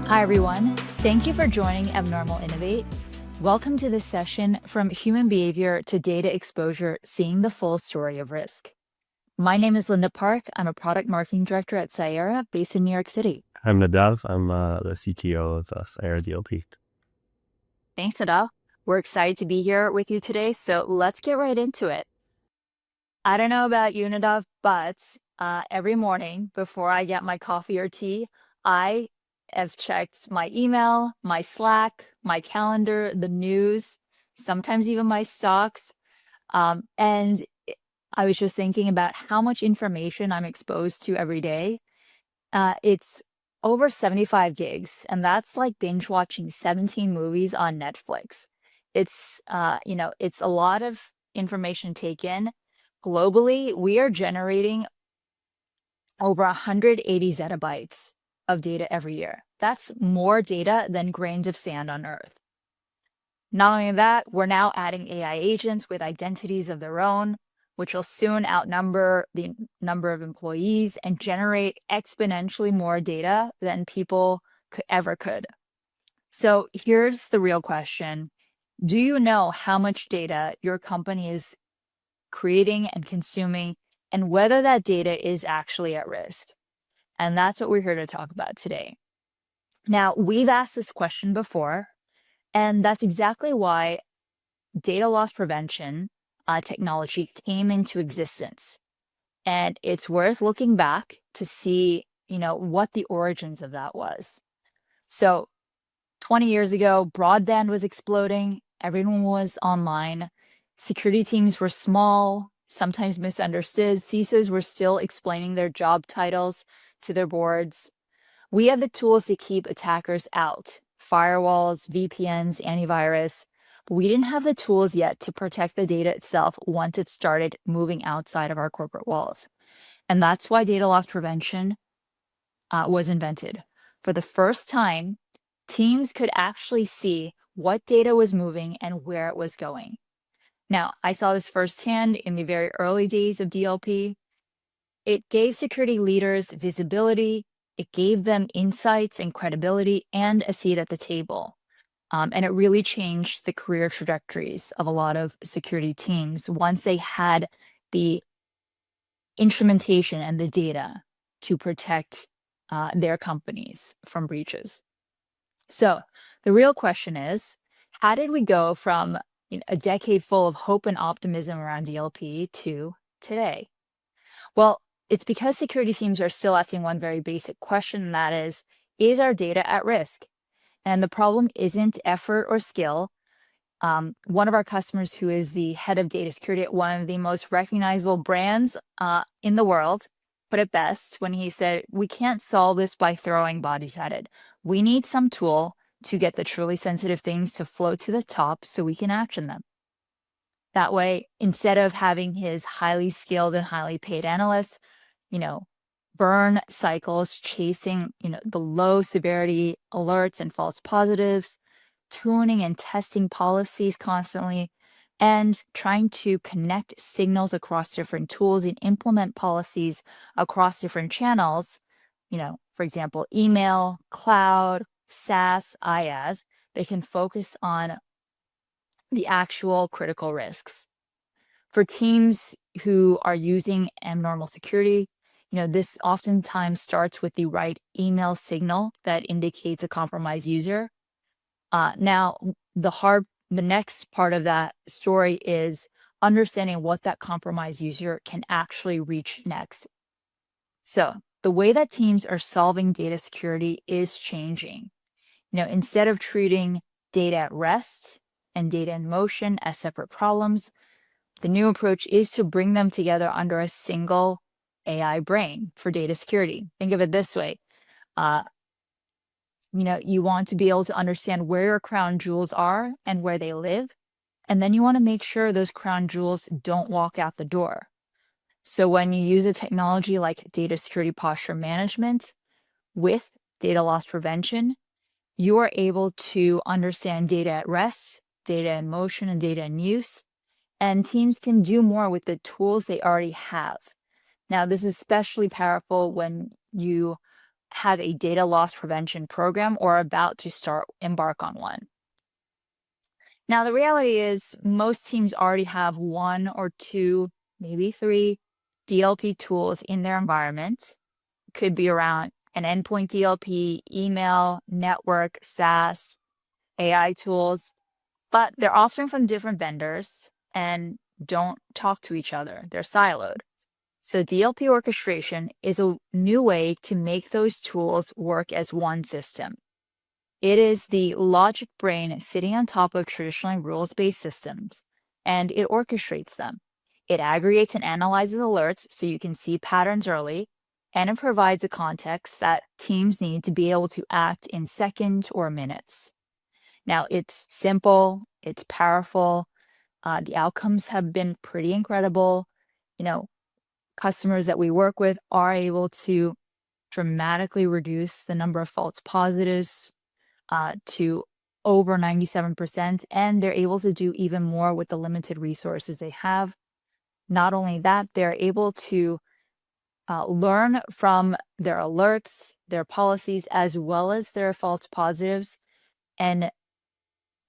Hi, everyone. Thank you for joining Abnormal Innovate. Welcome to this session from human behavior to data exposure, seeing the full story of risk. My name is Linda Park. I'm a product marketing director at Cyera based in New York City. I'm Nadav. I'm the CTO of Cyera DLP. Thanks, Nadav. We're excited to be here with you today, so let's get right into it. I don't know about you, Nadav, but every morning before I get my coffee or tea, I have checked my email, my Slack, my calendar, the news, sometimes even my stocks. And I was just thinking about how much information I'm exposed to every day. It's over 75 gigs, and that's like binge watching 17 movies on Netflix. It's it's a lot of information taken. Globally, we are generating over 180 zettabytes of data every year. That's more data than grains of sand on Earth. Not only that, we're now adding AI agents with identities of their own, which will soon outnumber the number of employees and generate exponentially more data than people ever could. So here's the real question. Do you know how much data your company is creating and consuming, and whether that data is actually at risk? And that's what we're here to talk about today. Now, we've asked this question before, and that's exactly why data loss prevention technology came into existence. And it's worth looking back to see, what the origins of that was. So 20 years ago, broadband was exploding. Everyone was online. Security teams were small, sometimes misunderstood. CISOs were still explaining their job titles to their boards. We had the tools to keep attackers out: firewalls, VPNs, antivirus. But we didn't have the tools yet to protect the data itself once it started moving outside of our corporate walls. And that's why data loss prevention was invented. For the first time, teams could actually see what data was moving and where it was going. Now, I saw this firsthand in the very early days of DLP. It gave security leaders visibility, it gave them insights and credibility and a seat at the table. And it really changed the career trajectories of a lot of security teams once they had the instrumentation and the data to protect their companies from breaches. So the real question is, how did we go from a decade full of hope and optimism around DLP to today? Well, it's because security teams are still asking one very basic question, and that is our data at risk? And the problem isn't effort or skill. One of our customers, who is the head of data security at one of the most recognizable brands in the world, put it best when he said, "We can't solve this by throwing bodies at it. We need some tool to get the truly sensitive things to float to the top so we can action them." That way, instead of having his highly skilled and highly paid analysts, burn cycles chasing, the low severity alerts and false positives, tuning and testing policies constantly, and trying to connect signals across different tools and implement policies across different channels, for example, email, cloud, SaaS, IaaS, they can focus on the actual critical risks. For teams who are using abnormal security, this oftentimes starts with the right email signal that indicates a compromised user. Now, the next part of that story is understanding what that compromised user can actually reach next. So the way that teams are solving data security is changing. Instead of treating data at rest and data in motion as separate problems, the new approach is to bring them together under a single AI brain for data security. Think of it this way. You want to be able to understand where your crown jewels are and where they live. And then you want to make sure those crown jewels don't walk out the door. So when you use a technology like data security posture management with data loss prevention, you are able to understand data at rest, data in motion, and data in use. And teams can do more with the tools they already have. Now, this is especially powerful when you have a data loss prevention program or are about to embark on one. Now, the reality is most teams already have one or two, maybe three DLP tools in their environment. Could be around an endpoint DLP, email, network, SaaS, AI tools, but they're often from different vendors and don't talk to each other. They're siloed. So DLP orchestration is a new way to make those tools work as one system. It is the logic brain sitting on top of traditionally rules-based systems, and it orchestrates them. It aggregates and analyzes alerts so you can see patterns early, and it provides a context that teams need to be able to act in seconds or minutes. Now, it's simple, it's powerful. The outcomes have been pretty incredible. You know, customers that we work with are able to dramatically reduce the number of false positives to over 97%, and they're able to do even more with the limited resources they have. Not only that, they're able to learn from their alerts, their policies, as well as their false positives, and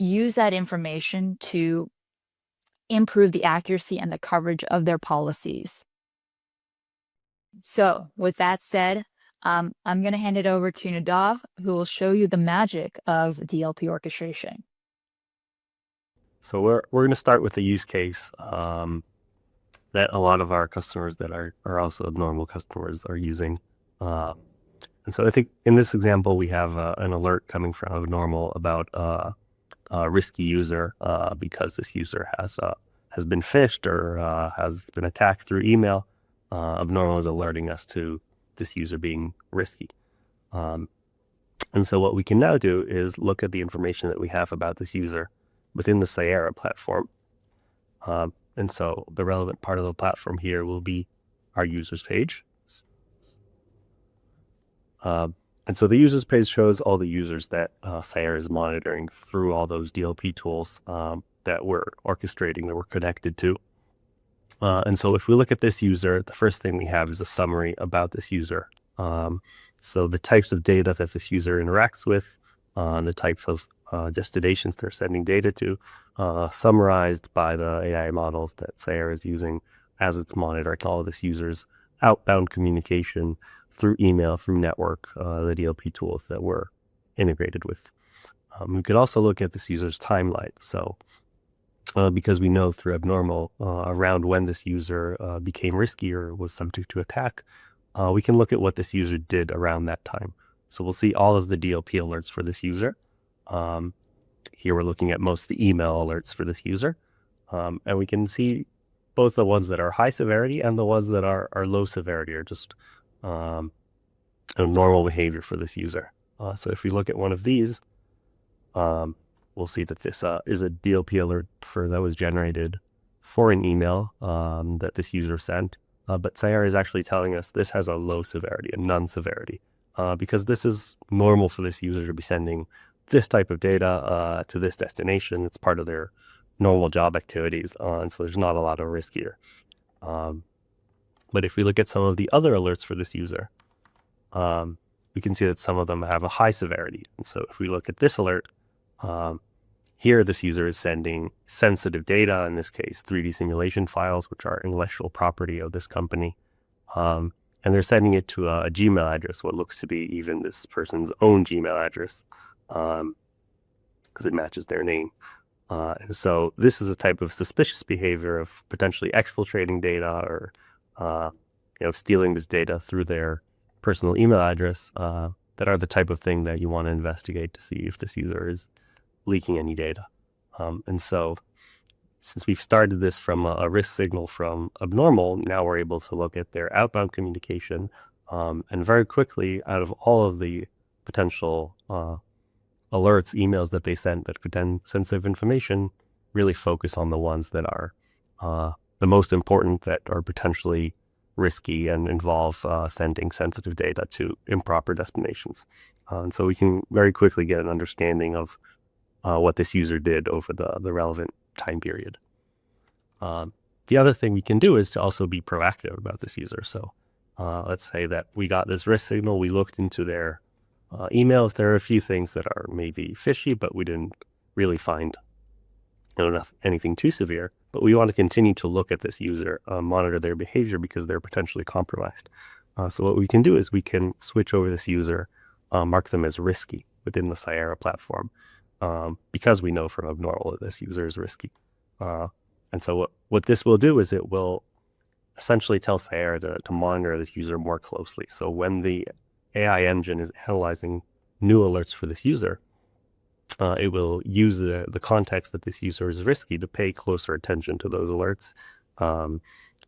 use that information to improve the accuracy and the coverage of their policies. So, with that said, I'm going to hand it over to Nadav, who will show you the magic of DLP orchestration. So we're going to start with a use case that a lot of our customers that are also normal customers are using. And so I think in this example, we have an alert coming from Abnormal about a risky user because this user has been phished or has been attacked through email. Abnormal is alerting us to this user being risky. And so what we can now do is look at the information that we have about this user within the Cyera platform. And so the relevant part of the platform here will be our users page. And so the users page shows all the users that Cyera is monitoring through all those DLP tools that we're orchestrating, that we're connected to. And so if we look at this user, the first thing we have is a summary about this user. So the types of data that this user interacts with, the types of destinations they're sending data to, summarized by the AI models that Cyera is using as it's monitoring all of this user's outbound communication through email, through network, the DLP tools that we're integrated with. We could also look at this user's timeline. So because we know through Abnormal around when this user became risky or was subject to attack, we can look at what this user did around that time. So we'll see all of the DLP alerts for this user. Here we're looking at most of the email alerts for this user. And we can see both the ones that are high severity and the ones that are low severity, or just normal behavior for this user. So if we look at one of these, we'll see that this is a DLP alert that was generated for an email that this user sent. But Cyera is actually telling us this has a low severity, a none severity, because this is normal for this user to be sending this type of data to this destination. It's part of their normal job activities, and so there's not a lot of risk here. But if we look at some of the other alerts for this user, we can see that some of them have a high severity. And so if we look at this alert, here this user is sending sensitive data, in this case 3D simulation files, which are intellectual property of this company. And they're sending it to a Gmail address, what looks to be even this person's own Gmail address, because it matches their name. And so this is a type of suspicious behavior of potentially exfiltrating data or stealing this data through their personal email address that are the type of thing that you want to investigate to see if this user is leaking any data. And so since we've started this from a risk signal from Abnormal, now we're able to look at their outbound communication and very quickly, out of all of the potential alerts, emails that they sent that contain sensitive information, really focus on the ones that are the most important, that are potentially risky and involve sending sensitive data to improper destinations. And so we can very quickly get an understanding of what this user did over the relevant time period. The other thing we can do is to also be proactive about this user. So let's say that we got this risk signal, we looked into their emails. There are a few things that are maybe fishy, but we didn't really find anything too severe. But we want to continue to look at this user, monitor their behavior because they're potentially compromised. So what we can do is we can switch over this user, mark them as risky within the Cyera platform, because we know from Abnormal that this user is risky. And so what this will do is it will essentially tell Cyera to monitor this user more closely. So when the AI engine is analyzing new alerts for this user, it will use the context that this user is risky to pay closer attention to those alerts,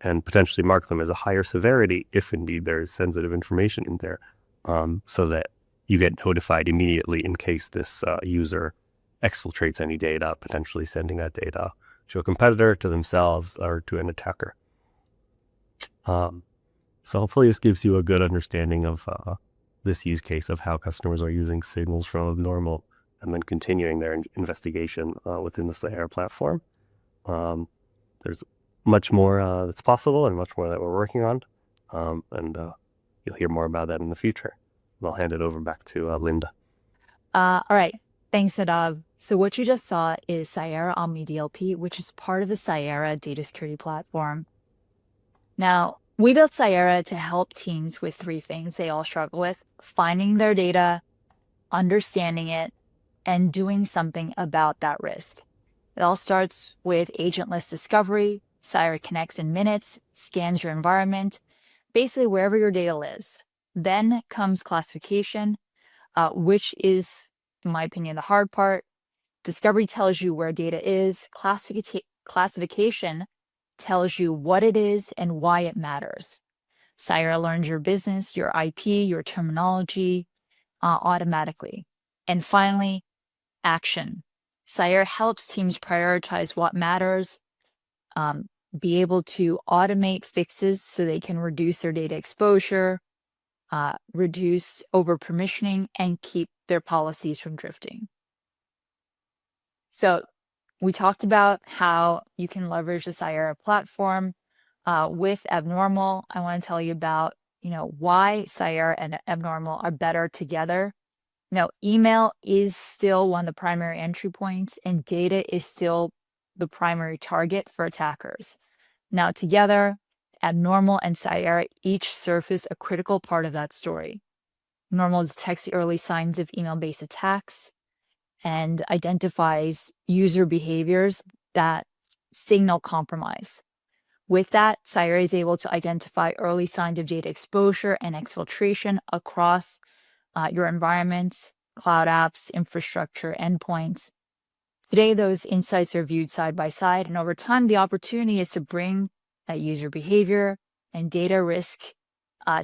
and potentially mark them as a higher severity if indeed there's sensitive information in there, so that you get notified immediately in case this user exfiltrates any data, potentially sending that data to a competitor, to themselves, or to an attacker. So hopefully this gives you a good understanding of this use case of how customers are using signals from Abnormal and then continuing their investigation within the Cyera platform. There's much more that's possible and much more that we're working on. And you'll hear more about that in the future. And I'll hand it over back to Linda. All right. Thanks, Nadav. So what you just saw is Cyera Omni DLP, which is part of the Cyera data security platform. Now, we built Cyera to help teams with three things they all struggle with: finding their data, understanding it, and doing something about that risk. It all starts with agentless discovery. Cyera connects in minutes, scans your environment, basically wherever your data lives. Then comes classification, which is, in my opinion, the hard part. Discovery tells you where data is. Classification tells you what it is and why it matters. Cyera learns your business, your IP, your terminology automatically. And finally, action. Cyera helps teams prioritize what matters, be able to automate fixes so they can reduce their data exposure, reduce over-permissioning, and keep their policies from drifting. So we talked about how you can leverage the Cyera platform with Abnormal. I want to tell you about, why Cyera and Abnormal are better together. Now, email is still one of the primary entry points, and data is still the primary target for attackers. Now, together, Abnormal and Cyera each surface a critical part of that story. Abnormal detects the early signs of email-based attacks and identifies user behaviors that signal compromise. With that, Cyera is able to identify early signs of data exposure and exfiltration across your environment, cloud apps, infrastructure, endpoints. Today, those insights are viewed side by side, and over time, the opportunity is to bring that user behavior and data risk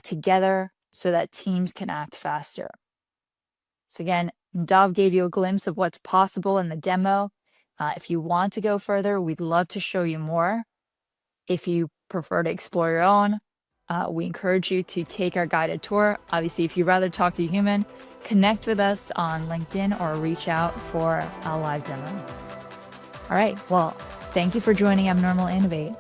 together so that teams can act faster. So again, Dov gave you a glimpse of what's possible in the demo. If you want to go further, we'd love to show you more. If you prefer to explore your own, we encourage you to take our guided tour. Obviously, if you'd rather talk to a human, connect with us on LinkedIn or reach out for a live demo. All right, well, thank you for joining Abnormal Innovate.